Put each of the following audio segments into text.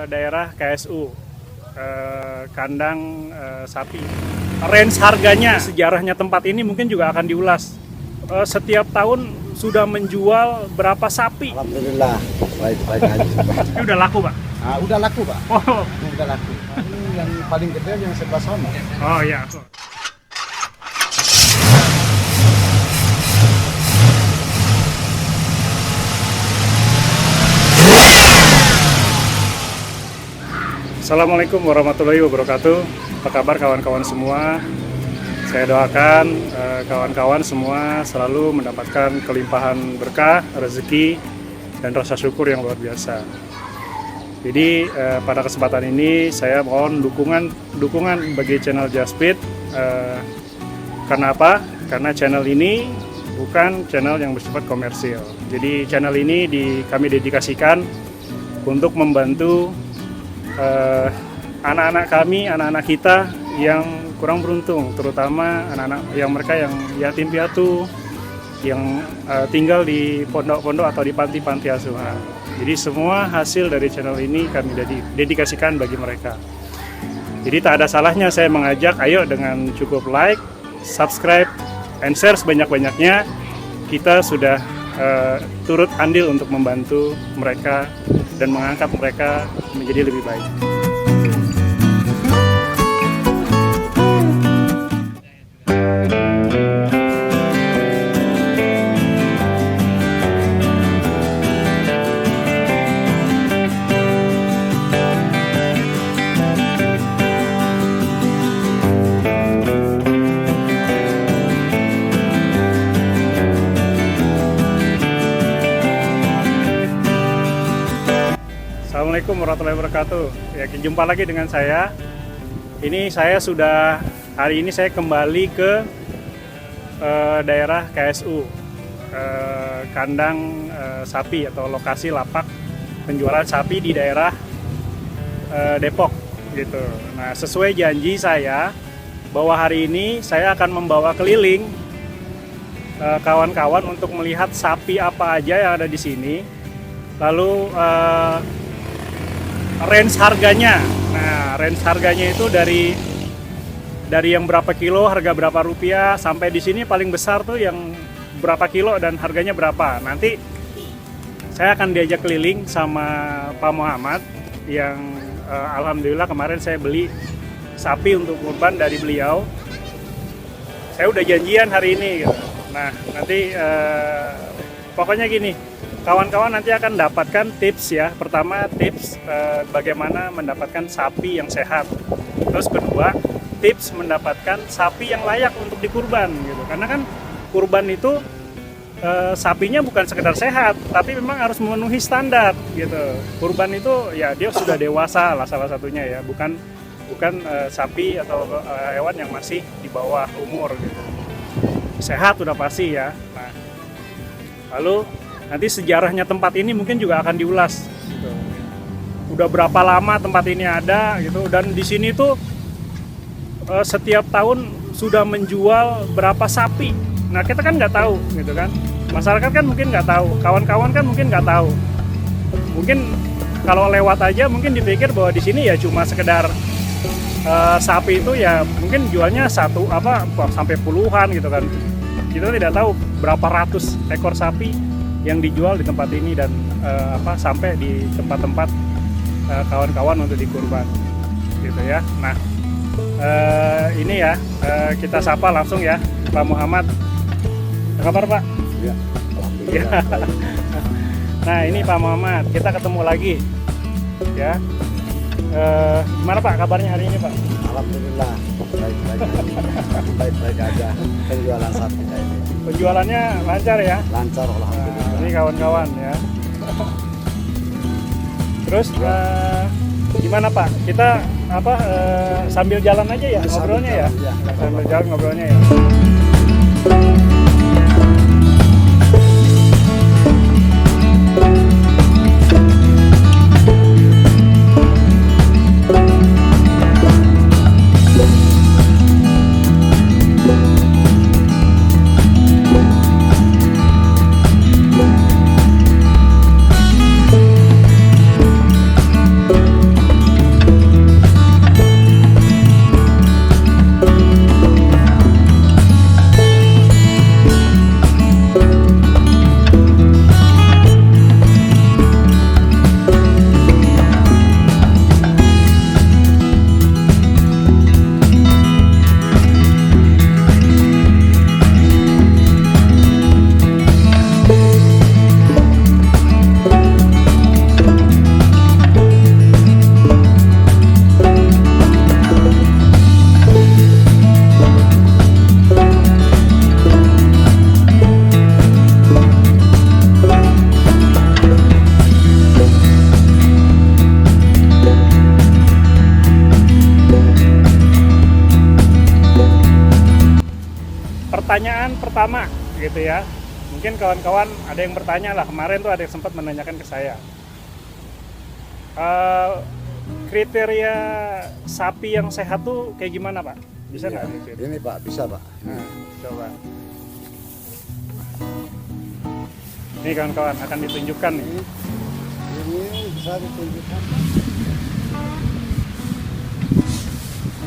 daerah KSU, kandang sapi. Range harganya, sejarahnya tempat ini mungkin juga akan diulas. Setiap tahun sudah menjual berapa sapi? Alhamdulillah, baik-baik aja. Ini udah laku, Pak? Udah laku, Pak. Oh, Udah laku. Ini yang paling gede yang sebelah sana. oh ya. Assalamualaikum warahmatullahi wabarakatuh. Apa kabar kawan-kawan semua? Saya doakan kawan-kawan semua selalu mendapatkan kelimpahan berkah, rezeki, dan rasa syukur yang luar biasa. Jadi pada kesempatan ini saya mohon dukungan bagi channel Jaspit. Karena apa? Karena channel ini bukan channel yang bersifat komersil. Jadi channel ini kami dedikasikan untuk membantu anak-anak kami, anak-anak kita yang kurang beruntung, terutama anak-anak yang yatim piatu, yang tinggal di pondok-pondok atau di panti-panti asuhan. Jadi semua hasil dari channel ini kami dedikasikan bagi mereka. Jadi tak ada salahnya saya mengajak, ayo dengan cukup like, subscribe, and share sebanyak-banyaknya, kita sudah turut andil untuk membantu mereka dan mengangkat mereka menjadi lebih baik. Assalamualaikum warahmatullahi wabarakatuh. Ya, jumpa lagi dengan saya. Hari ini saya kembali ke daerah KSU, kandang sapi atau lokasi lapak penjualan sapi di daerah Depok gitu. Nah, sesuai janji saya bahwa hari ini saya akan membawa keliling kawan-kawan untuk melihat sapi apa aja yang ada di sini. Lalu range harganya. Nah, range harganya itu dari yang berapa kilo, harga berapa rupiah, sampai di sini paling besar tuh yang berapa kilo dan harganya berapa. Nanti saya akan diajak keliling sama Pak Muhammad yang alhamdulillah kemarin saya beli sapi untuk kurban dari beliau. Saya udah janjian hari ini gitu. Nah, nanti pokoknya gini, kawan-kawan nanti akan dapatkan tips ya. Pertama, tips bagaimana mendapatkan sapi yang sehat. Terus kedua, tips mendapatkan sapi yang layak untuk dikurban gitu. Karena kan kurban itu sapinya bukan sekedar sehat, tapi memang harus memenuhi standar gitu. Kurban itu ya dia sudah dewasa lah salah satunya ya, bukan sapi atau hewan yang masih di bawah umur gitu. Sehat udah pasti ya. Nah, lalu nanti sejarahnya tempat ini mungkin juga akan diulas gitu. Udah berapa lama tempat ini ada gitu, dan di sini tuh setiap tahun sudah menjual berapa sapi. Nah, kita kan nggak tahu gitu kan, masyarakat kan mungkin nggak tahu, kawan-kawan kan mungkin nggak tahu. Mungkin kalau lewat aja mungkin dipikir bahwa di sini ya cuma sekedar sapi itu ya mungkin jualnya satu sampai puluhan gitu kan. Kita tidak tahu berapa ratus ekor sapi yang dijual di tempat ini dan sampai di tempat-tempat kawan-kawan untuk dikurban gitu ya. Nah, ini ya kita sapa langsung ya Pak Muhammad. Apa kabar, Pak? Ya, alhamdulillah. Nah, ini Pak Muhammad, kita ketemu lagi ya. Gimana Pak kabarnya hari ini, Pak? Alhamdulillah, baik-baik aja. Penjualan sapi ini. Penjualannya lancar ya? Lancar, alhamdulillah. Ini kawan-kawan ya. Terus gimana Pak? Kita sambil jalan aja ya ngobrolnya ya? Sambil jalan ngobrolnya ya. pertanyaan pertama gitu ya. Mungkin kawan-kawan ada yang bertanya lah, kemarin tuh ada yang sempat menanyakan ke saya. Kriteria sapi yang sehat tuh kayak gimana Pak? Bisa nggak? Iya. Ini Pak, bisa Pak. Nah, coba. Ini kawan-kawan akan ditunjukkan nih. Ini bisa ditunjukkan.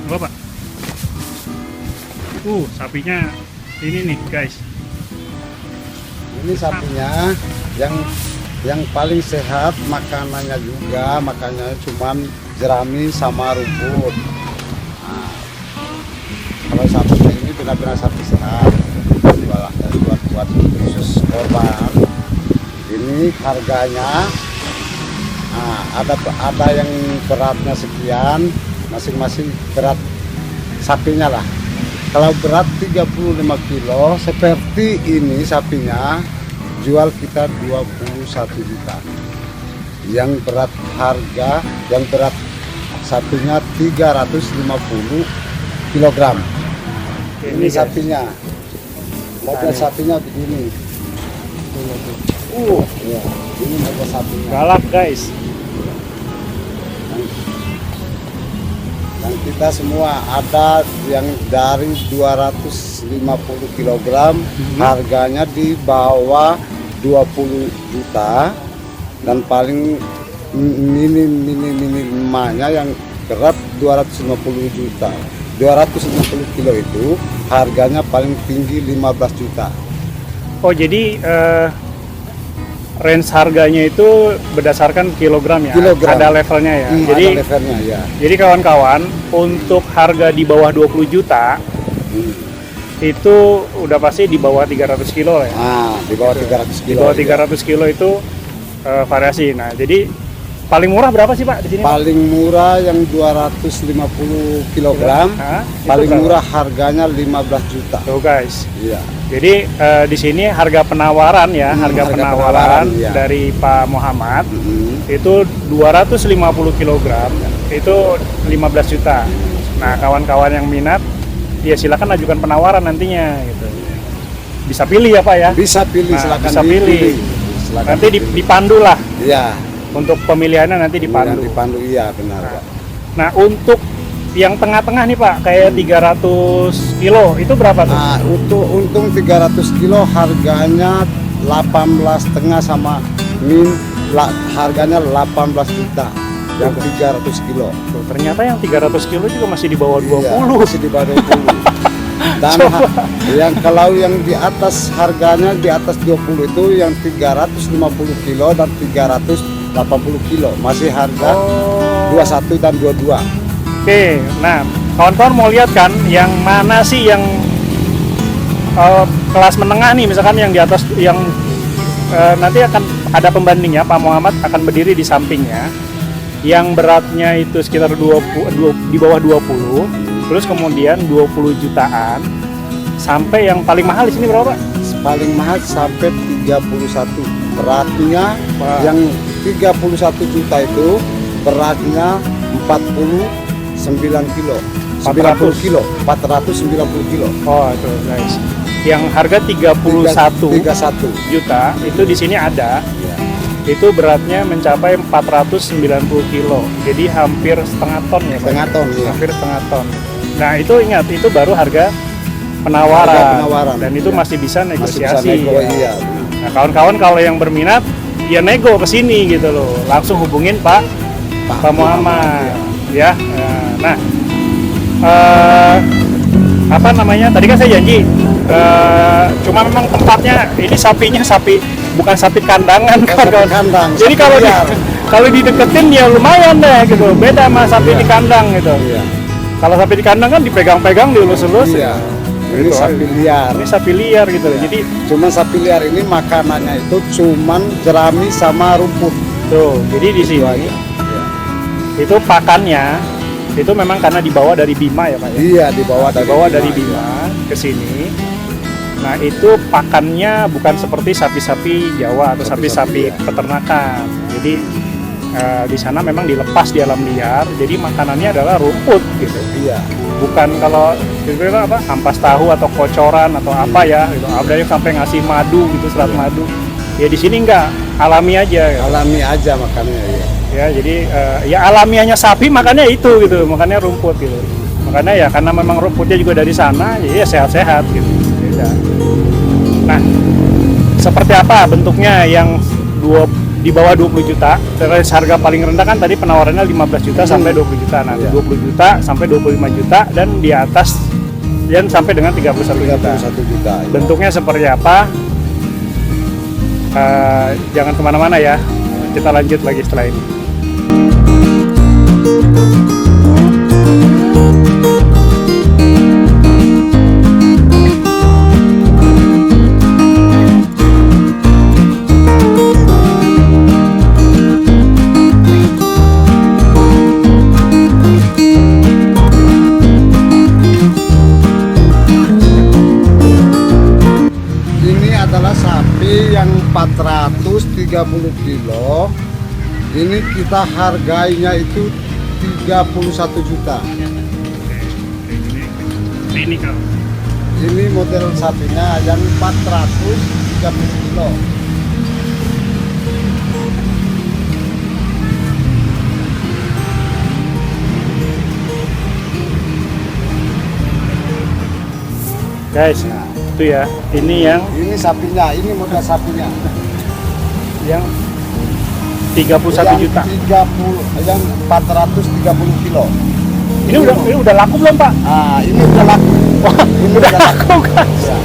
Coba Pak. Sapinya ini nih guys. Ini sapinya yang paling sehat, makanannya juga makanannya cuman jerami sama rumput. Nah, kalau sapinya ini benar-benar sapi sehat, buat khusus korban. Ini harganya, nah, ada yang beratnya sekian, masing-masing berat sapinya lah. Kalau berat 35 kilo seperti ini sapinya jual kita 21 juta. Yang berat sapinya 350 kilogram. Ini sapinya. Model sapinya begini. Ya, ini model sapinya. Galak guys. Dan kita semua ada yang dari 250 kg, harganya di bawah 20 juta, dan paling minimanya yang berat 250 juta. 250 kilo itu harganya paling tinggi 15 juta. Oh jadi range harganya itu berdasarkan kilogram ya? Kilogram. Ada levelnya ya? Jadi ada levelnya ya. Jadi kawan-kawan, untuk harga di bawah 20 juta itu udah pasti di bawah 300 kilo ya. Di bawah 300 Di kilo. bawah 300 kilo itu variasi. Nah, jadi paling murah berapa sih Pak di sini? Paling murah yang 250 kg, paling berapa? murah harganya 15 juta. Tuh guys. Iya. Jadi di sini harga penawaran ya, harga penawaran iya. dari Pak Muhammad Mhm. itu 250 kg itu 15 juta. Nah, kawan-kawan yang minat ya silakan ajukan penawaran nantinya gitu. Bisa pilih ya Pak ya. Bisa pilih, Nah, silakan bisa pilih. Silakan Nanti dipilih. dipandu lah Iya. untuk pemilihannya, nanti dipandu. Dipandu, iya benar Pak. Nah, untuk yang tengah-tengah nih Pak, kayak 300 kilo itu berapa tuh? Nah, untung 300 kilo harganya 18,5 sama harganya 18 juta. Yang 300 kilo. Tuh, ternyata yang 300 kilo juga masih di bawah 20. Iya, masih di bawah 20. Dan yang kalau yang di atas harganya di atas 20 itu yang 350 kilo dan 380 kilo masih harga 21 dan 22. Oke, nah kawan-kawan mau lihat kan yang mana sih yang kelas menengah nih, misalkan yang di atas yang nanti akan ada pembandingnya. Pak Muhammad akan berdiri di sampingnya. Yang beratnya itu sekitar di bawah 20, terus kemudian 20 jutaan, sampai yang paling mahal di sini berapa Pak? Paling mahal sampai 31. Beratnya yang 31 juta itu beratnya 49 kilo. 90 kilo, 490 kilo. Oh, itu guys. Yang harga 31 juta itu di sini ada. Ya. Itu beratnya mencapai 490 kilo. Jadi hampir setengah ton ya, Pak? Setengah ton, ya. Hampir setengah ton. Nah, itu ingat, itu baru harga penawaran. Harga penawaran. Dan itu Ya. masih bisa negosiasi. Masih bisa nego, ya. iya. Nah, kawan-kawan kalau yang berminat ya nego ke sini gitu loh. Langsung hubungin Pak Muhammad ya. Nah, apa namanya? Tadi kan saya janji cuma memang tempatnya ini sapinya bukan sapi kandangan kawan-kawan. Kandang. Jadi kalau dideketin ya lumayan deh gitu. Beda sama sapi di kandang gitu. Iya. Kalau sapi di kandang kan dipegang-pegang, dielus-elus. Iya. Ini Gitu. sapi liar. Ini sapi liar gitu. Iya. Jadi Cuman sapi liar ini makanannya itu cuman jerami sama rumput. tuh, jadi di Itu sini aja. Iya. itu pakannya itu memang karena dibawa dari Bima ya Pak ya. Iya, dibawa Dari Bima ke sini. Nah, itu pakannya bukan seperti sapi-sapi Jawa atau sapi-sapi Sapi-sapi, ya. peternakan. Jadi di sana memang dilepas di alam liar. Jadi makanannya adalah rumput gitu. Iya. bukan kalau itu apa ampas tahu atau kocoran atau apa ya gitu. Ada yang sampai ngasih madu gitu, serat madu. Ya di sini enggak, alami aja gitu. Alami aja makannya ya. Ya jadi ya alamiahnya sapi makannya itu gitu, makannya rumput gitu. Makanya ya karena memang rumputnya juga dari sana, jadi ya sehat-sehat gitu. Beda. Nah, seperti apa bentuknya yang di bawah 20 juta? Terus harga paling rendah kan tadi penawarannya 15 juta sampai 20 juta. Nah, Iya. 20 juta sampai 25 juta dan di atas dan sampai dengan 31 juta. 31 juta. Ya. Bentuknya seperti apa? Jangan kemana-mana ya, kita lanjut lagi setelah ini. Ini adalah sapi yang 430 kilo. Ini kita hargainya itu 31 juta. Ini kalau Ini model sapinya yang 430 kilo. guys, itu ya, ini Ini sapinya, ini model sapinya. yang 31 yang juta. 30, yang 430 kilo. Ini udah laku belum Pak? Ah, ini udah laku. Ini Udah laku guys. Ya.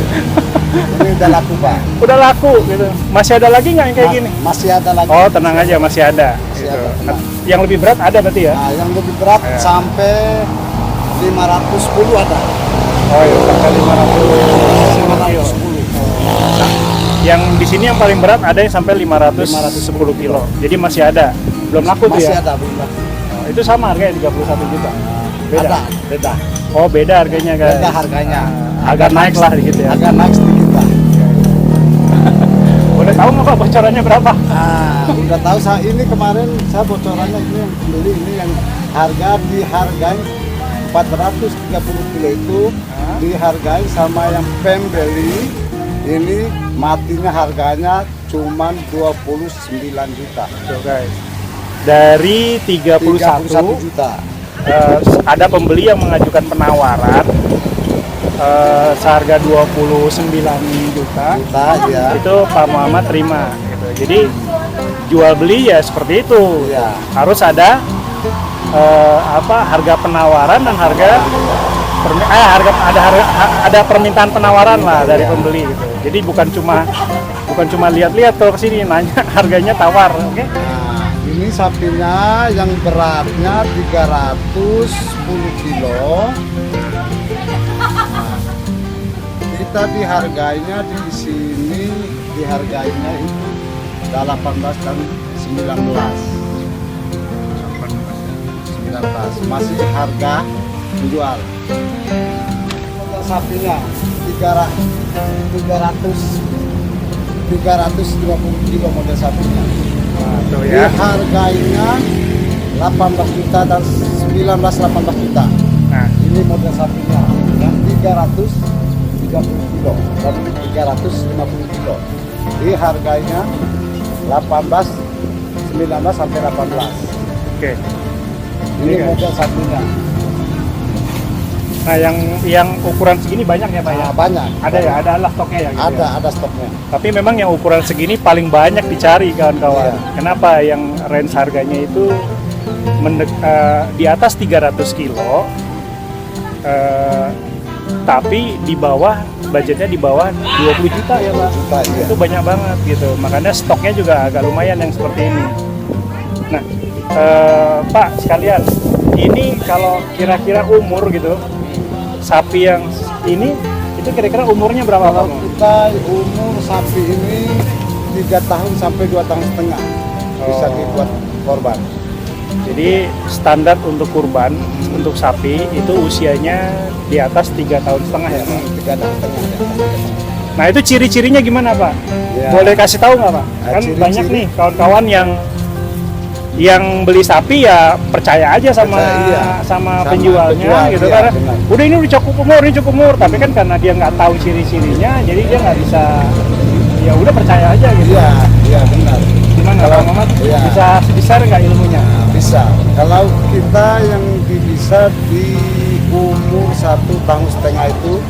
Ini udah laku, Pak. Udah laku gitu. Masih ada lagi nggak yang kayak gini? Masih ada lagi. Oh tenang aja, masih ada. Masih Gitu. ada, tenang. Yang lebih berat ada berarti ya? Nah, yang lebih berat Ya. sampai 510 ada. Oh iya, sampai 500 kilo. 510. Yang di sini yang paling berat ada yang sampai 510 kilo. Jadi masih ada. Belum laku tuh Masih ya? ada, belum laku. Oh, itu sama harganya 31 juta. Beda. Ada, beda. Oh beda harganya guys. Beda harganya. Agak naik lah dikit ya. Agak naik sedikit lah. Boleh tahu nggak Pak bocorannya berapa? Udah tahu saya ini kemarin saya bocorannya ini yang beli ini yang harga dihargai 430 kilo itu dihargai sama yang pembeli ini matinya harganya cuman 29 juta. Tuh guys. Dari 31 juta. ada pembeli yang mengajukan penawaran seharga 29 juta. Ya. Itu Pak Muhammad terima gitu. Jadi jual beli ya seperti itu. Ya. Harus ada harga penawaran dan ada permintaan penawaran lah dari pembeli gitu. Jadi bukan cuma lihat-lihat kalau kesini nanya harganya tawar, oke? Nah, ini sapinya yang beratnya 310 kilo. Nah, kita dihargainya di sini dihargainya itu 18 dan 19. 19 masih harga menjual. Sapinya 350 kilo model sapinya. Nah, tuh Ini ya. harganya 18 juta dan 18 juta. Nah, Ini model sapinya yang 330 kilo dan 350 kilo. Ini harganya 18, 19 sampai 18. oke. Ini Ini kan. model sapinya. Nah, yang ukuran segini banyak ya Pak ya? Nah, banyak. Ada ya, ada stoknya ya? Gitu ya? Ada stoknya. Tapi memang yang ukuran segini paling banyak dicari kawan-kawan. Iya. Kenapa? Yang range harganya itu di atas 300 kilo, tapi di bawah budgetnya di bawah 20 juta ya Pak. Juta, iya. Itu banyak banget gitu. Makanya stoknya juga agak lumayan yang seperti ini. Nah, Pak sekalian, ini kalau kira-kira umur gitu, sapi yang ini itu kira-kira umurnya berapa Kalau Pak? kita umur sapi ini 3 tahun sampai 2 tahun setengah bisa Oh. dibuat korban. Jadi standar untuk kurban untuk sapi itu usianya di atas 3 tahun setengah ya Pak? 3 tahun setengah. Nah itu ciri-cirinya gimana Pak? Ya. Boleh kasih tahu nggak Pak? Nah, Kan ciri-ciri. banyak nih kawan-kawan yang yang beli sapi ya percaya aja sama Percaya, iya. sama Sama penjualnya penjual, gitu iya, karena benar. udah ini udah cukup umur, tapi kan karena dia nggak tahu ciri-cirinya, jadi dia nggak bisa, ya udah percaya aja gitu. Iya, iya benar. Gimana Kalau- Bang Mamat? iya. Bisa sebesar nggak ilmunya? Nah, bisa. Kalau kita yang bisa di umur 1,5 tahun itu,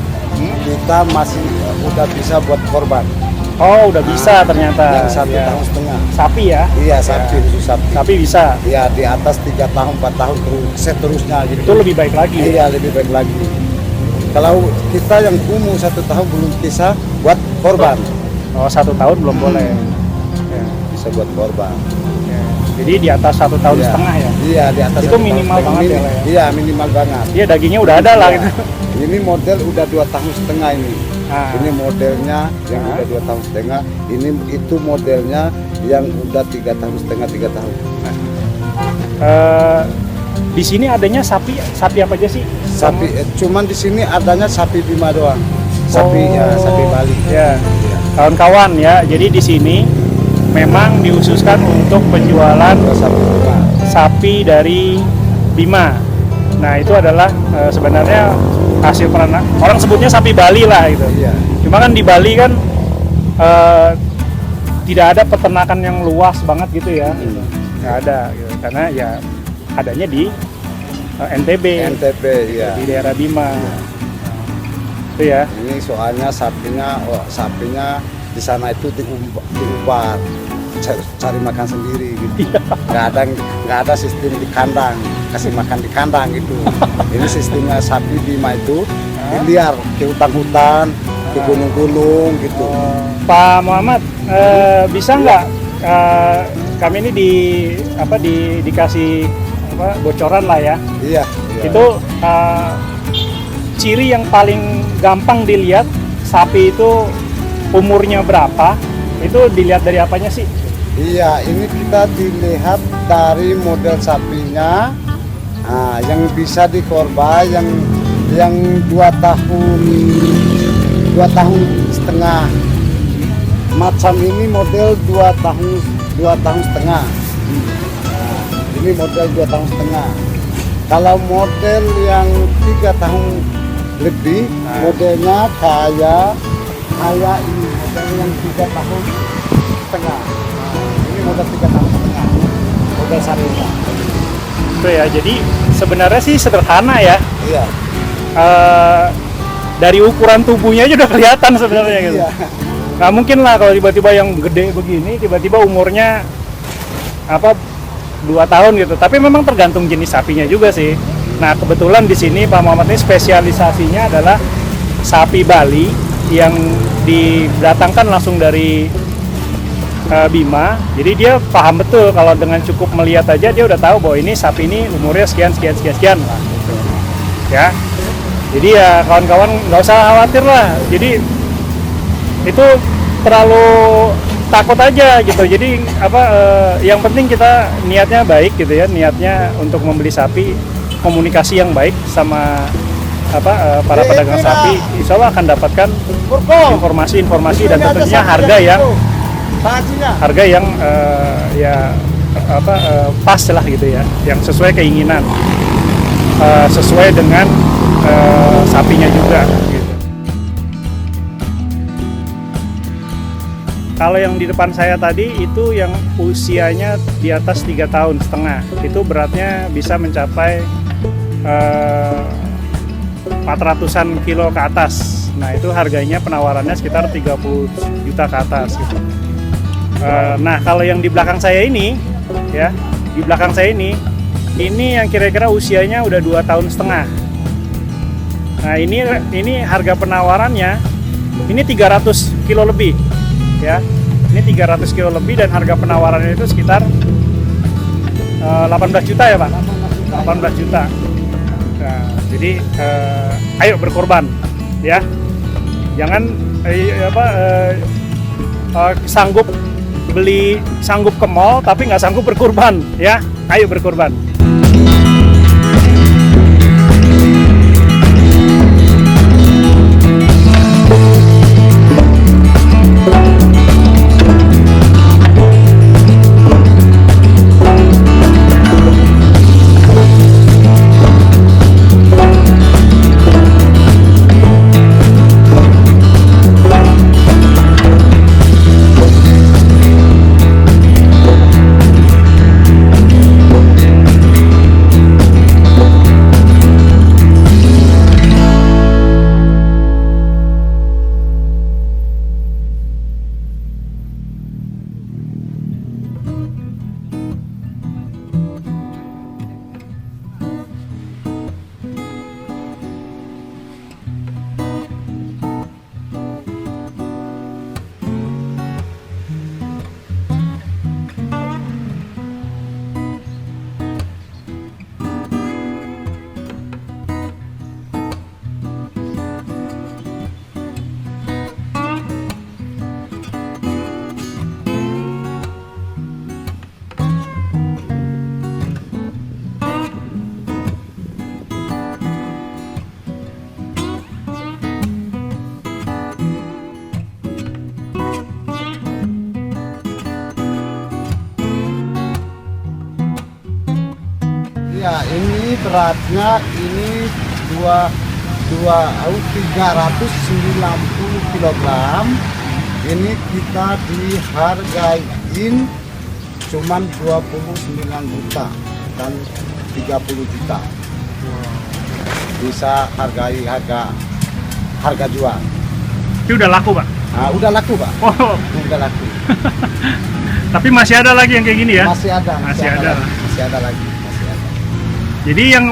kita masih udah bisa buat korban. Oh, udah bisa ternyata. Yang 1,5 tahun. Sapi ya? Iya, sapi, khusus sapi. Sapi bisa. Iya, di atas 3 tahun, 4 tahun terus seterusnya gitu. Itu lebih baik lagi. Iya, lebih baik lagi. Kalau kita yang umur 1 tahun belum bisa buat korban, Oh, 1 tahun belum boleh. Ya, bisa buat korban. ya. Jadi di atas 1 tahun Iya. setengah ya? Iya, di atas Itu 1 tahun minimal setengah. banget ya, Lah, ya? Iya, minimal banget. Iya, dagingnya udah ada lah Iya. gitu. Ini model udah 2,5 tahun ini. Ah. Ini modelnya yang Ah. udah 2,5 tahun. Ini itu modelnya yang udah 3,5 tahun, 3 tahun. Di sini adanya sapi apa aja sih? Sapi, cuman di sini adanya sapi Bima doang. Sapi ya, sapi Bali. Ya, kawan-kawan ya. Jadi di sini memang diususkan untuk penjualan Ada sapi Bima. sapi dari Bima. Nah itu adalah sebenarnya hasil peternak. Orang sebutnya sapi Bali lah gitu. Iya. Cuma kan di Bali kan tidak ada peternakan yang luas banget gitu ya. Nggak ada gitu. Karena ya adanya di NTB, NTB ya. di daerah Bima. Itu ya. Ini soalnya sapinya di sana itu diubah cari makan sendiri gitu. Nggak ada sistem di kandang, kasih makan di kandang gitu. Ini sistemnya sapi Bima itu liar ke hutan-hutan, ke gunung-gunung gitu. Pak Muhammad, bisa nggak kami ini dikasih bocoran lah ya? Iya. Itu ciri yang paling gampang dilihat sapi itu umurnya berapa? Itu dilihat dari apanya sih? Iya, ini kita dilihat dari model sapinya, yang bisa dikorban, yang 2,5 tahun. Macam ini model 2,5 tahun. Ini model 2,5 tahun. Kalau model yang 3 tahun lebih, modelnya kayak ini model yang 3,5 tahun. Ini model 3,5 tahun. Model sapinya. Itu ya. Jadi sebenarnya sih sederhana ya. Iya. Dari ukuran tubuhnya aja udah kelihatan sebenarnya gitu. Iya. Nggak mungkin lah kalau tiba-tiba yang gede begini, tiba-tiba umurnya 2 tahun gitu. Tapi memang tergantung jenis sapinya juga sih. Nah kebetulan di sini Pak Muhammad ini spesialisasinya adalah sapi Bali yang didatangkan langsung dari Bima. Jadi dia paham betul kalau dengan cukup melihat aja dia udah tahu bahwa ini sapi ini umurnya sekian lah. Gitu. Ya. Jadi ya kawan-kawan nggak usah khawatir lah. Jadi itu terlalu takut aja gitu. Jadi yang penting kita niatnya baik gitu ya. Niatnya untuk membeli sapi, komunikasi yang baik sama para pedagang sapi, insya Allah akan dapatkan informasi dan tentunya harga yang pas lah gitu ya, yang sesuai keinginan, sesuai dengan sapinya juga gitu. Kalau yang di depan saya tadi itu yang usianya di atas 3,5 tahun, itu beratnya bisa mencapai 400-an kilo ke atas. Nah itu harganya penawarannya sekitar 30 juta ke atas gitu. Nah kalau yang di belakang saya ini ya, di belakang saya ini yang kira-kira usianya udah 2,5 tahun. Nah ini harga penawarannya ini 300 kilo lebih ya. Ini 300 kilo lebih dan harga penawarannya itu sekitar 18 juta ya Pak? 18 juta. Nah, jadi ayo berkorban ya. Jangan sanggup ke mall tapi nggak sanggup berkorban ya. Ayo berkorban. Iya, ini beratnya ini 390 kilogram. Ini kita dihargain cuman 29 juta dan 30 juta. Bisa harga jual. Ini udah laku, Pak? Nah, udah laku, Pak. Oh, Udah laku. tapi masih ada lagi yang kayak gini ya? Masih ada lagi. Masih ada. Jadi yang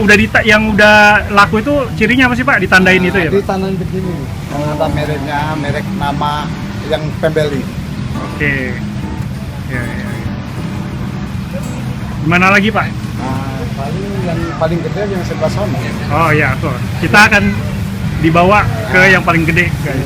udah laku itu cirinya apa sih, Pak? Ditandain itu ya, Pak? Ditandain begini. Yang ada mereknya, merek nama yang pembeli. Oke. Ya. Gimana lagi, Pak? Nah, yang paling gede yang sebelah sana. Oh iya, tuh. Kita akan dibawa ke yang paling gede, guys.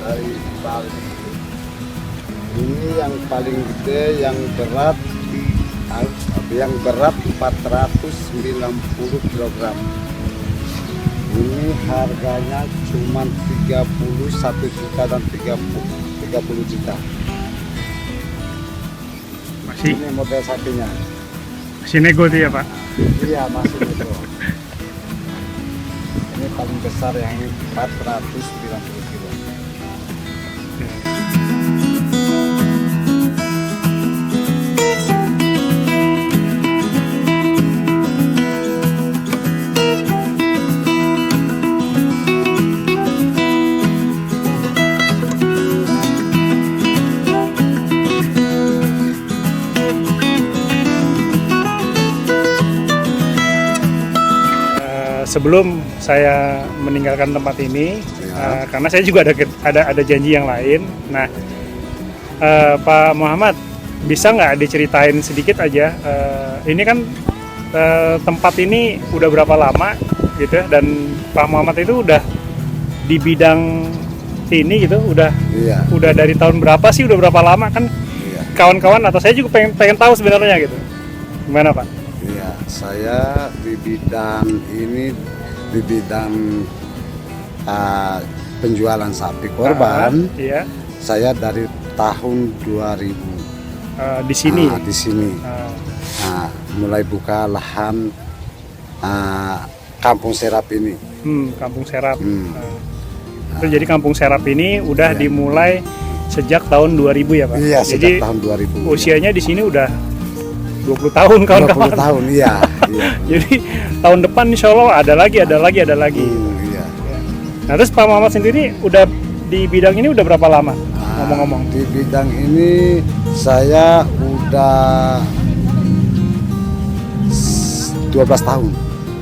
Dari Bali. Ini yang paling gede, yang berat 490 kg. Ini harganya cuma 31 juta dan 30 juta. Masih Ini model sapinya. nego tuh ya, Pak? Iya, masih itu. Ini paling besar yang 490 kilo. Sebelum saya meninggalkan tempat ini, Ya. karena saya juga ada janji yang lain. Nah, Pak Muhammad, bisa nggak diceritain sedikit aja? Ini kan tempat ini udah berapa lama gitu ya, dan Pak Muhammad itu udah di bidang ini gitu, Iya. udah dari tahun berapa sih? Udah berapa lama kan? Iya. Kawan-kawan atau saya juga pengen tahu sebenarnya gitu. Gimana, Pak? Iya, saya di bidang ini, di bidang penjualan sapi korban. Iya. Saya dari tahun 2000 Di sini. di sini. Mulai buka lahan Kampung Serap ini. Kampung Serap. Hmm. Itu jadi Kampung Serap ini udah Iya. dimulai sejak tahun 2000 ya, Pak? Iya, Jadi sejak tahun 2000. usianya di sini udah 20 tahun kawan-kawan. 20 tahun, iya. Iya. Jadi tahun depan insya Allah ada lagi. Iya. Nah, terus Pak Muhammad sendiri udah di bidang ini udah berapa lama? Ngomong-ngomong. Di bidang ini saya udah 12 tahun.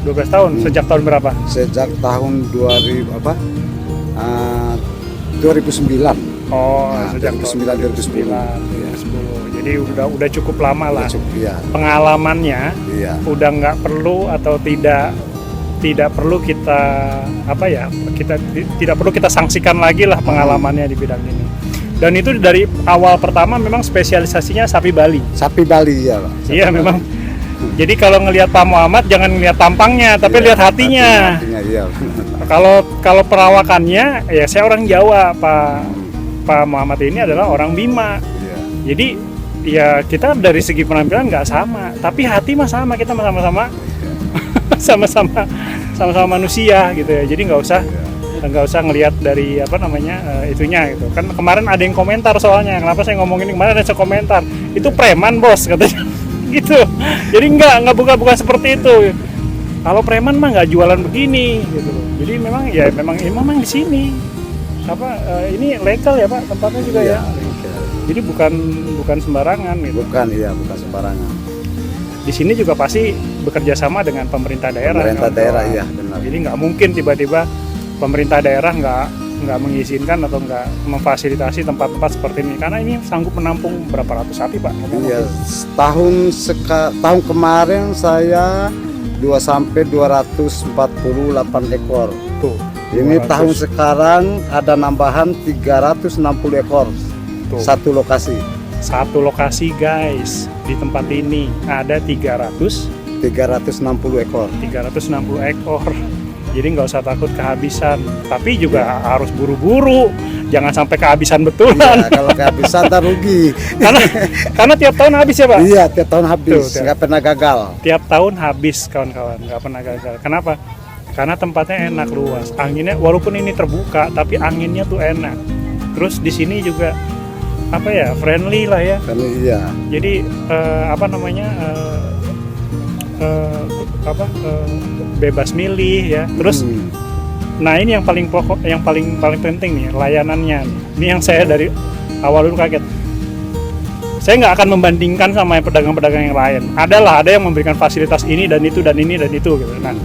12 tahun. Sejak tahun berapa? Sejak tahun 2009. Oh, Nah, sejak 2009, 2009, 2010. Jadi udah cukup lama lah. Iya. Pengalamannya Iya. udah nggak perlu atau tidak tidak perlu kita tidak perlu kita sanksikan lagi lah pengalamannya di bidang ini. Dan itu dari awal pertama memang spesialisasinya sapi Bali. Sapi Bali ya Pak. Iya memang. Jadi kalau ngelihat Pak Muhammad jangan ngelihat tampangnya, tapi lihat hatinya. Hatinya iya. Kalau perawakannya ya saya orang Jawa, Pak Muhammad ini adalah orang Bima. Iya. Jadi ya kita dari segi penampilan nggak sama, tapi hati mah sama, kita sama-sama sama-sama manusia gitu ya. Jadi nggak usah ngelihat dari itunya gitu kan. Kemarin ada yang komentar soalnya, kenapa saya ngomongin kemarin ada yang komentar itu preman bos katanya gitu. Jadi bukan seperti itu. Kalau preman mah nggak jualan begini gitu. Jadi memang di sini ini legal ya Pak tempatnya juga ya. Jadi bukan sembarangan gitu. Bukan sembarangan. Di sini juga pasti bekerja sama dengan pemerintah daerah. Pemerintah daerah iya benar. Jadi nggak mungkin tiba-tiba pemerintah daerah nggak mengizinkan atau nggak memfasilitasi tempat-tempat seperti ini, karena ini sanggup menampung berapa ratus sapi Pak. Iya, tahun kemarin saya 248 ekor. Tuh. Ini tahun sekarang ada nambahan 360 ekor. Tuh. Satu lokasi. Satu lokasi guys, di tempat ini ada 360 ekor. Jadi nggak usah takut kehabisan, tapi juga harus buru-buru, jangan sampai kehabisan betulan. Iya, kalau kehabisan tak rugi. karena tiap tahun habis ya Pak? Iya, tiap tahun habis, nggak pernah gagal. Tiap tahun habis kawan-kawan, nggak pernah gagal. Kenapa? Karena tempatnya enak, luas, anginnya walaupun ini terbuka, tapi anginnya tuh enak. Terus di sini juga friendly lah ya. Friendly iya. Jadi bebas milih ya. Terus nah ini yang paling pokok, yang paling penting nih, layanannya. Ini yang saya dari awal dulu kaget. Saya nggak akan membandingkan sama pedagang-pedagang yang lain. Ada yang memberikan fasilitas ini dan itu dan ini dan itu gitu. Nah,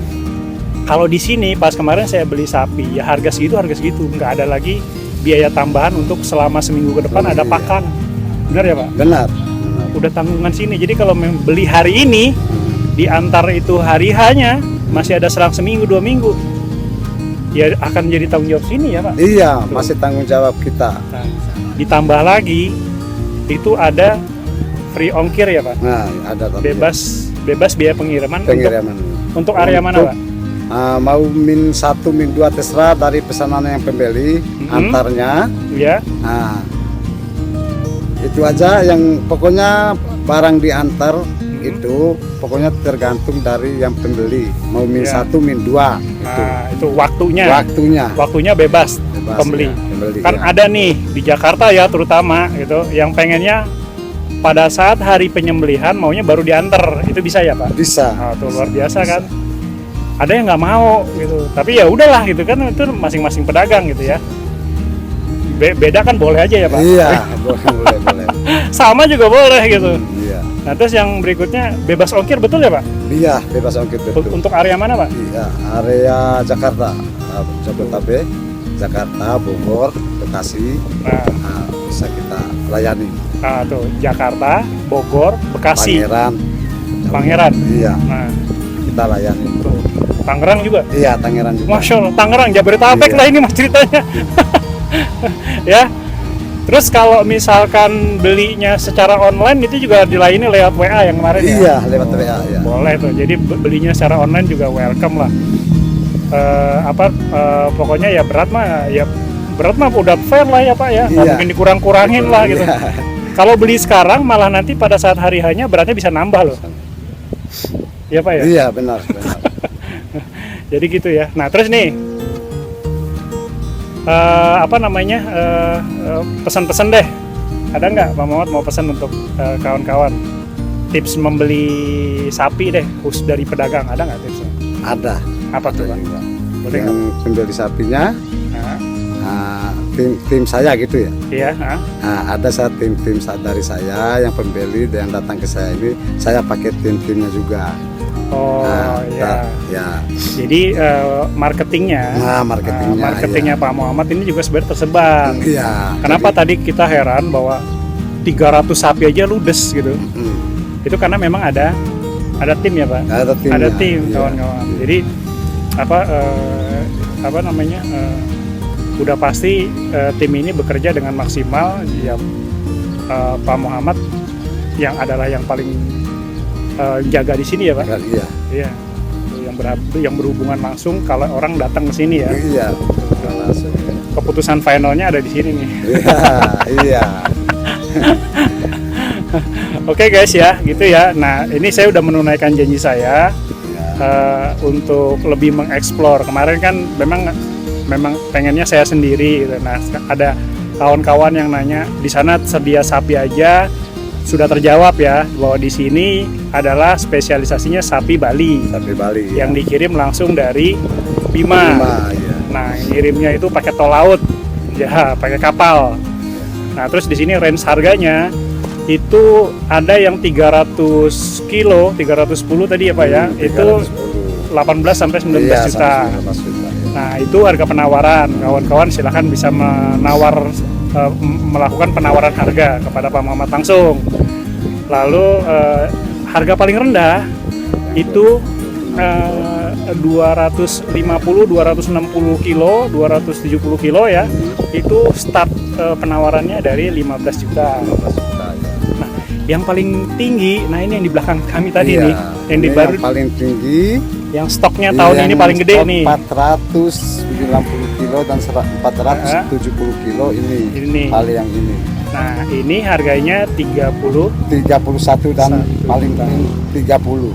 kalau di sini pas kemarin saya beli sapi ya harga segitu, nggak ada lagi biaya tambahan untuk selama seminggu ke depan ada pakan. Benar ya Pak? Benar. Udah tanggungan sini. Jadi kalau beli hari ini di antar itu hari hanya masih ada selang seminggu 2 minggu, ya akan jadi tanggung jawab sini ya Pak. Iya, masih tanggung jawab kita. Nah, ditambah lagi itu ada free ongkir ya Pak. Nah, ada bebas biaya pengiriman. Untuk area mana Pak? Mau min 1 min 2 terserah dari pesanan yang pembeli antarnya. Ya. Nah, itu aja yang pokoknya barang diantar itu pokoknya tergantung dari yang pembeli mau min 1 min 2 itu waktunya bebas pembeli. Kan ya. Ada nih di Jakarta ya terutama gitu yang pengennya pada saat hari penyembelihan maunya baru diantar, itu bisa ya Pak? Bisa. Tuh luar biasa kan. Ada yang nggak mau gitu, tapi ya udahlah gitu kan, itu masing-masing pedagang gitu ya. Beda kan boleh aja ya Pak? Iya, boleh. Sama juga boleh gitu. Iya. Nah terus yang berikutnya bebas ongkir betul ya Pak? Iya, bebas ongkir betul. Untuk area mana Pak? Iya, area Jakarta, Jabodetabek, Jakarta, Bogor, Bekasi. Nah, bisa kita layani. Nah tuh Jakarta, Bogor, Bekasi. Pangeran. Iya. Nah kita layani. Tuh. Tangerang juga? Iya, Tangerang juga. Masya Allah, Tangerang, Jabodetabek lah ini mas ceritanya. Ya. Terus kalau misalkan belinya secara online itu juga dilayani lewat WA yang kemarin ya? Iya, lewat WA ya. Boleh tuh. Jadi belinya secara online juga welcome lah. Pokoknya ya berat mah udah fair lah ya Pak ya. Nggak mungkin dikurang-kurangin lah gitu. Kalau beli sekarang malah nanti pada saat hari hanya beratnya bisa nambah loh. Iya Pak ya? Iya, benar. Jadi gitu ya. Nah, terus nih pesan-pesan deh. Ada nggak Pak Muhammad mau pesan untuk kawan-kawan? Tips membeli sapi deh, khusus dari pedagang, ada nggak tipsnya? Ada. Apa tuh Pak? Boleh yang pembeli sapinya, tim saya gitu ya? Iya. Ada tim dari saya yang pembeli dan datang ke saya ini, saya pakai timnya juga. Oh iya. Ya. Jadi marketingnya iya. Pak Muhammad ini juga sebenarnya tersebar. Iya. Kenapa tadi kita heran bahwa 300 sapi aja ludes gitu? Itu karena memang ada tim ya Pak. Ada tim kawan-kawan. Jadi apa namanya udah pasti tim ini bekerja dengan maksimal ya. Pak Muhammad yang adalah yang paling jaga di sini ya Pak. Iya. Iya. Yang berhubungan langsung kalau orang datang ke sini ya. Iya. Keputusan finalnya ada di sini nih. Iya, iya. Oke guys ya, gitu ya. Nah ini saya udah menunaikan janji saya untuk lebih mengeksplor. Kemarin kan memang pengennya saya sendiri gitu. Nah ada kawan-kawan yang nanya di sana sedia sapi aja, sudah terjawab ya bahwa di sini adalah spesialisasinya sapi Bali. Sapi Bali. Yang dikirim langsung dari Bima. Ya. Nah ngirimnya itu pakai tol laut, ya pakai kapal. Nah terus di sini range harganya itu ada yang 300 kilo, 310 tadi ya Pak ya, itu 18 sampai 19 iya, juta. 19 juta. Nah itu harga penawaran, kawan-kawan silahkan bisa melakukan penawaran harga kepada Pak Muhammad langsung. Lalu harga paling rendah itu 250, 260 kilo, 270 kilo ya, itu start penawarannya dari 15 juta. 15 juta ya. Nah, yang paling tinggi, nah ini yang di belakang kami tadi Iya, nih, yang di ini baru, yang paling tinggi, yang stoknya tahun ini paling gede stok nih. 490 kilo dan 470 kilo ini. Paling yang ini. Nah, ini harganya 31 dan paling 30.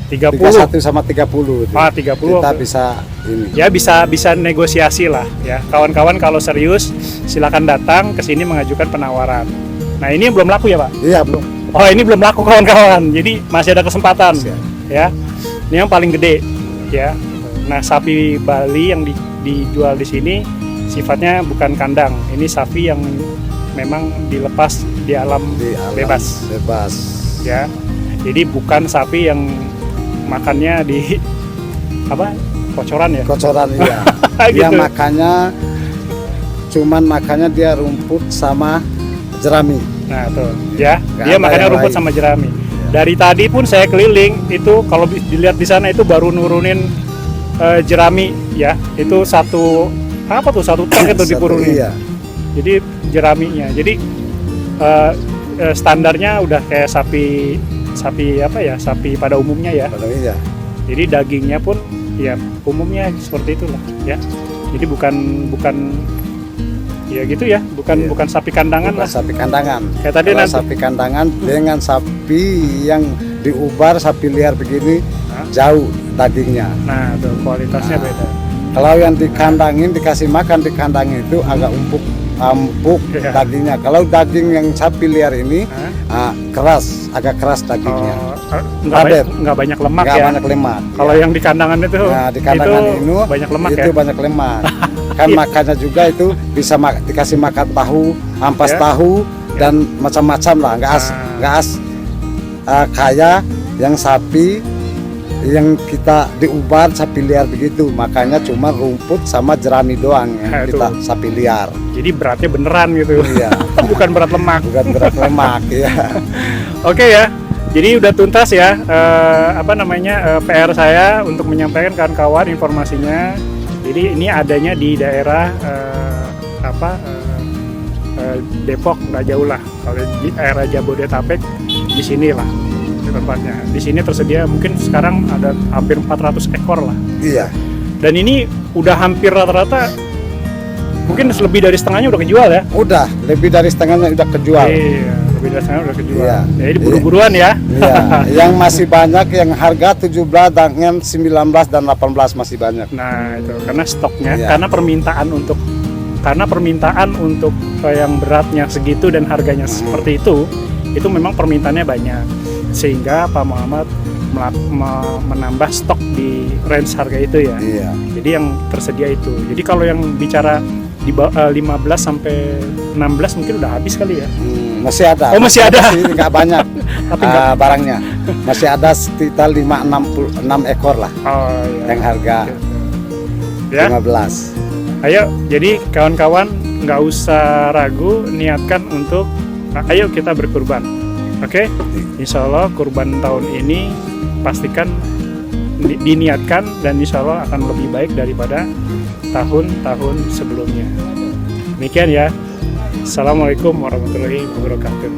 30. 31 sama 30. Ah, 30. Kita bisa ini. Ya bisa negosiasi lah ya. Kawan-kawan kalau serius silakan datang ke sini mengajukan penawaran. Nah, ini belum laku ya, Pak? Iya, belum. Oh, ini belum laku kawan-kawan. Jadi masih ada kesempatan. Masih. Ya. Ini yang paling gede ya. Nah, sapi Bali yang dijual di sini sifatnya bukan kandang. Ini sapi yang memang dilepas di alam bebas. Bebas. Ya. Jadi bukan sapi yang makannya di kocoran ya? Kocoran iya. Gitu. Dia makannya dia rumput sama jerami. Nah tuh ya, Nggak dia ada makannya yang rumput lain. sama jerami. Dari tadi pun saya keliling itu kalau dilihat di sana itu baru nurunin jerami ya. Itu satu truk itu dipurunin. Iya. Jadi jeraminya. Jadi standarnya udah kayak sapi pada umumnya ya. Iya. Jadi dagingnya pun ya umumnya seperti itulah ya. Jadi bukan ya gitu ya, bukan sapi kandangan Bukan lah. sapi kandangan. Kayak tadi Kalau nanti. sapi kandangan dengan sapi yang diubar sapi liar begini jauh dagingnya. Nah, tuh kualitasnya beda. Kalau yang dikandangin dikasih makan di kandang itu agak empuk Iya. dagingnya. Kalau daging yang sapi liar ini keras, agak keras dagingnya. Padat. Nggak banyak lemak Nggak ya. banyak lemak. Kalau ya. yang di kandangan itu, Nah, di kandangan itu banyak lemak itu ya. banyak lemak. Kan makannya juga itu bisa dikasih makan tahu, ampas Ya. tahu dan macam-macam lah. Nggak kayak yang sapi yang kita diubar sapi liar begitu. Makanya cuma rumput sama jerami doang yang Nah, kita itu. sapi liar. Jadi beratnya beneran gitu. Iya. Bukan berat lemak. Bukan berat lemak ya. Oke ya. Jadi udah tuntas ya PR saya untuk menyampaikan kawan-kawan informasinya. Jadi ini adanya di daerah Depok, nggak jauh lah. Kalau di daerah Jabodetabek di sini lah tempatnya. Di sini tersedia mungkin sekarang ada hampir 400 ekor lah. Iya. Dan ini udah hampir rata-rata mungkin lebih dari setengahnya udah kejual ya. Udah lebih dari setengahnya udah kejual. Iya, lebih dari setengahnya udah kejual. Iya. Jadi buru-buruan ya. Iya, yang masih banyak yang harga 17 dengan 19 dan 18 masih banyak. Nah, itu karena stoknya, Iya. karena permintaan untuk yang beratnya segitu dan harganya seperti itu memang permintaannya banyak. Sehingga Pak Muhammad menambah stok di range harga itu ya. Iya. Jadi yang tersedia itu. Jadi kalau yang bicara di 15 sampai 16 mungkin udah habis kali ya. Masih ada. Oh, masih ada. Masih nggak banyak Tapi nggak- barangnya. Masih ada sekitar 5-6 ekor lah Oh iya. yang harga Ya. 15. Ayo, jadi kawan-kawan nggak usah ragu, niatkan untuk ayo kita berkurban. Oke? Insya Allah kurban tahun ini pastikan diniatkan, dan insya Allah akan lebih baik daripada tahun-tahun sebelumnya. Demikian ya. Assalamualaikum warahmatullahi wabarakatuh.